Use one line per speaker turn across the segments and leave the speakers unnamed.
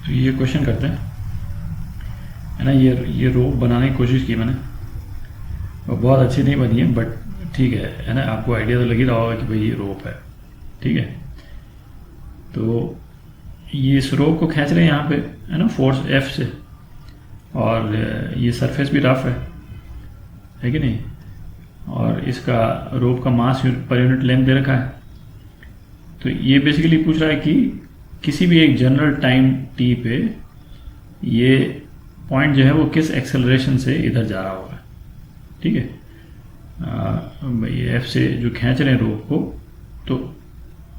तो ये क्वेश्चन करते हैं, है ना। ये रोप बनाने की कोशिश की मैंने, और बहुत अच्छी नहीं बनी है, बट ठीक है ना। आपको आइडिया तो लग ही रहा होगा कि भाई ये रोप है, ठीक है। तो ये इस रोप को खींच रहे हैं यहाँ पे, है ना, फोर्स F से, और ये सरफेस भी रफ है कि नहीं, और इसका रोप का मास पर यूनिट लेंथ दे रखा है। तो ये बेसिकली पूछ रहा है कि किसी भी एक जनरल टाइम t पे ये पॉइंट जो है वो किस एक्सेलरेशन से इधर जा रहा होगा, ठीक है। ये F से जो खींच रहे हैं रोप को, तो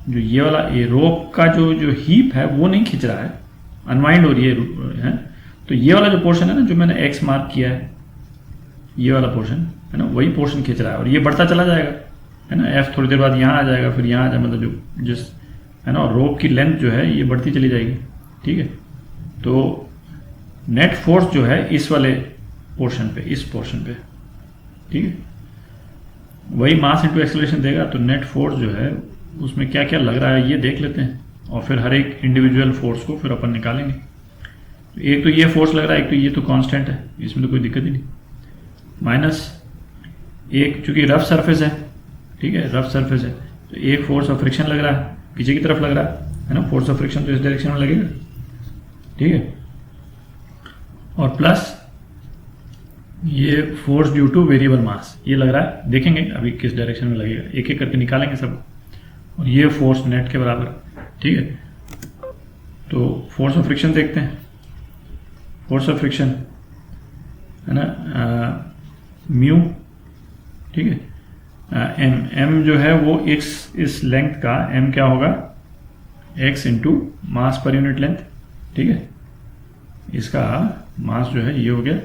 जो ये वाला ये रोप का जो हीप है वो नहीं खींच रहा है, अनवाइंड हो रही है। तो ये वाला जो पोर्शन है ना, जो मैंने एक्स मार्क किया है, ये वाला पोर्शन है ना, वही पोर्शन खींच रहा है, और ये बढ़ता चला जाएगा, है ना। एफ थोड़ी देर बाद यहाँ आ जाएगा, फिर यहाँ आ जाएगा, मतलब जो जिस, है ना, रोप की लेंथ जो है ये बढ़ती चली जाएगी, ठीक है। तो नेट फोर्स जो है इस वाले पोर्शन पे, इस पोर्शन पे, ठीक है, वही मास इंटू एक्सेलरेशन देगा। तो नेट फोर्स जो है उसमें क्या क्या लग रहा है ये देख लेते हैं, और फिर हर एक इंडिविजुअल फोर्स को फिर अपन निकालेंगे। एक तो ये फोर्स लग रहा है, एक तो ये तो कांस्टेंट है, इसमें तो कोई दिक्कत ही नहीं। माइनस एक, चूंकि रफ सरफेस है, ठीक है, रफ सरफेस है, तो एक फोर्स ऑफ फ्रिक्शन लग रहा है, पीछे की तरफ लग रहा है ना। फोर्स ऑफ फ्रिक्शन तो इस डायरेक्शन में लगेगा, ठीक है। और प्लस ये फोर्स ड्यू टू वेरिएबल मास, ये लग रहा है, देखेंगे अभी किस डायरेक्शन में लगेगा, एक एक करके निकालेंगे सब। और ये फोर्स नेट के बराबर, ठीक है। तो फोर्स ऑफ फ्रिक्शन देखते हैं। फोर्स ऑफ फ्रिक्शन है ना, म्यू, ठीक है। एम जो है वो इस लेंथ का एम क्या होगा, x into mass per unit length, ठीक है। इसका मास जो है ये हो गया,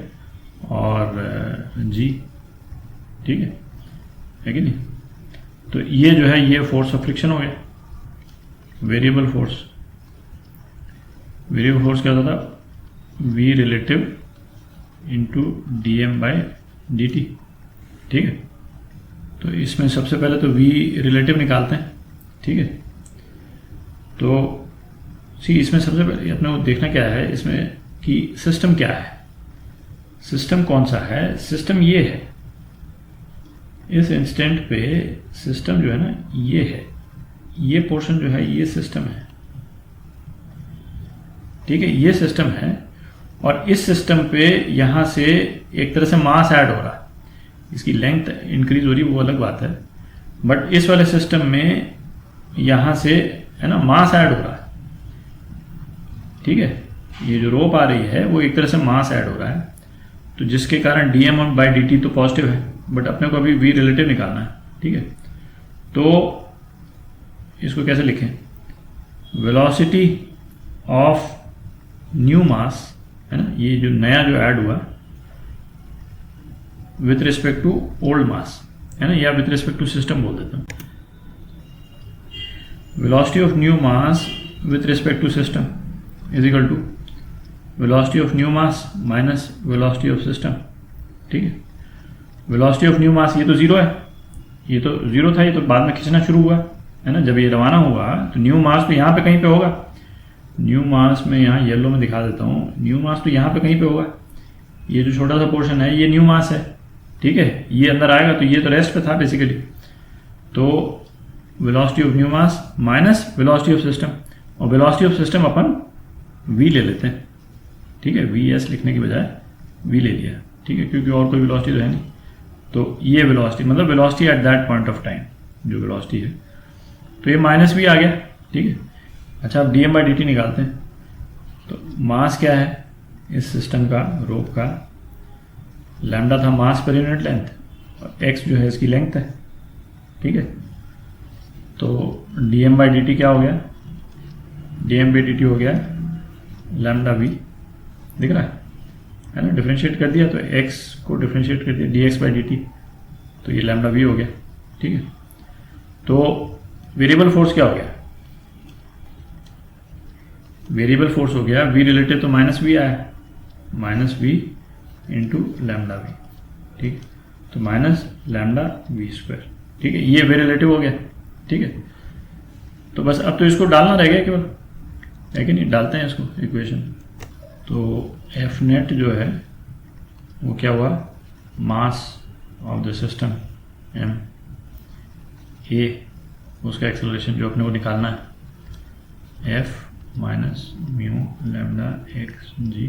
और जी, ठीक है कि नहीं। तो ये जो है ये फोर्स ऑफ फ्रिक्शन हो गया। वेरिएबल फोर्स क्या होता था, V relative into D M by D T, ठीक है। तो इसमें सबसे पहले तो वी रिलेटिव निकालते हैं, ठीक है। तो इसमें सबसे पहले अपने को देखना क्या है इसमें कि सिस्टम क्या है, सिस्टम कौन सा है। सिस्टम ये है, इस इंस्टेंट पे सिस्टम जो है ना ये है, ये पोर्शन जो है ये सिस्टम है, ठीक है, ये सिस्टम है। और इस सिस्टम पे यहां से एक तरह से मास ऐड हो रहा है, इसकी लेंथ इंक्रीज हो रही है, वो अलग बात है। बट इस वाले सिस्टम में यहां से, है ना, मास ऐड हो रहा है, ठीक है। ये जो रोप आ रही है वो एक तरह से मास ऐड हो रहा है, तो जिसके कारण dm बाई dt तो पॉजिटिव है, बट अपने को अभी v रिलेटिव निकालना है, ठीक है। तो इसको कैसे लिखें, वेलोसिटी ऑफ न्यू मास, है ना, ये जो नया जो ऐड हुआ विथ रिस्पेक्ट टू ओल्ड मास, है ना, या विथ रिस्पेक्ट टू सिस्टम बोल देता हूं। Velocity of new mass with respect to system is equal to velocity of new mass minus velocity of system, ठीक है। वेलोसिटी ऑफ न्यू मास ये तो जीरो है, ये तो जीरो था, ये तो बाद में खींचना शुरू हुआ, है ना। जब ये रवाना हुआ तो न्यू मास तो यहाँ पे कहीं पे होगा, न्यू मास में यहाँ येलो में दिखा देता हूँ, न्यू मास तो यहाँ पे कहीं पे होगा। ये जो छोटा सा पोर्शन है ये न्यू मास है, ठीक है। ये अंदर आएगा तो ये तो रेस्ट पे था बेसिकली। तो velocity of new mass minus velocity of system, और वेलोसिटी ऑफ सिस्टम अपन v ले लेते हैं, ठीक है। vs लिखने की बजाय v ले लिया, ठीक है, क्योंकि और कोई वेलोसिटी तो है नहीं। तो ये वेलोसिटी मतलब velocity at that point of time जो वेलोसिटी है, तो ये माइनस v आ गया, ठीक है। अच्छा, अब dm बाई dt निकालते हैं। तो मास क्या है इस सिस्टम का, रोप का, लैम्डा था मास पर यूनिट लेंथ, और x जो है इसकी लेंथ है, ठीक है। तो dm बाई dt क्या हो गया, dm बाई dt हो गया लैम्डा v, दिख रहा है ना, डिफरेंशिएट कर दिया तो x को डिफरेंशिएट कर दिया dx बाई dt, तो ये लैम्डा v हो गया, ठीक है। तो वेरिएबल फोर्स क्या हो गया, वेरिएबल फोर्स हो गया v रिलेटिव, तो माइनस v आया, minus v into lambda v, ठीक। तो माइनस लैम्डा v स्क्वायर, ठीक है। ये वी रिलेटिव हो गया, ठीक है। तो बस अब तो इसको डालना रह गया केवल, है कि नहीं, डालते हैं इसको इक्वेशन। तो एफ नेट जो है वो क्या हुआ, mass of the system M, A उसका एक्सेलरेशन जो अपने को निकालना है, F minus mu lambda X G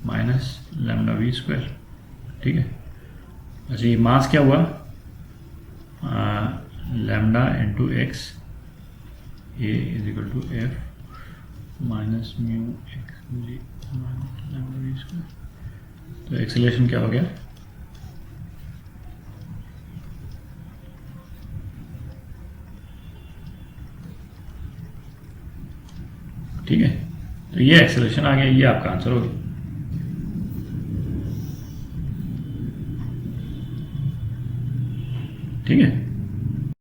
minus lambda V square, ठीक है। अच्छा ये मास क्या हुआ, lambda into X, A is equal to F minus mu X G minus lambda V square. तो एक्सेलरेशन क्या हो गया, ठीक है। तो ये एक्सेलरेशन आ गया, ये आपका आंसर हो गया, ठीक है।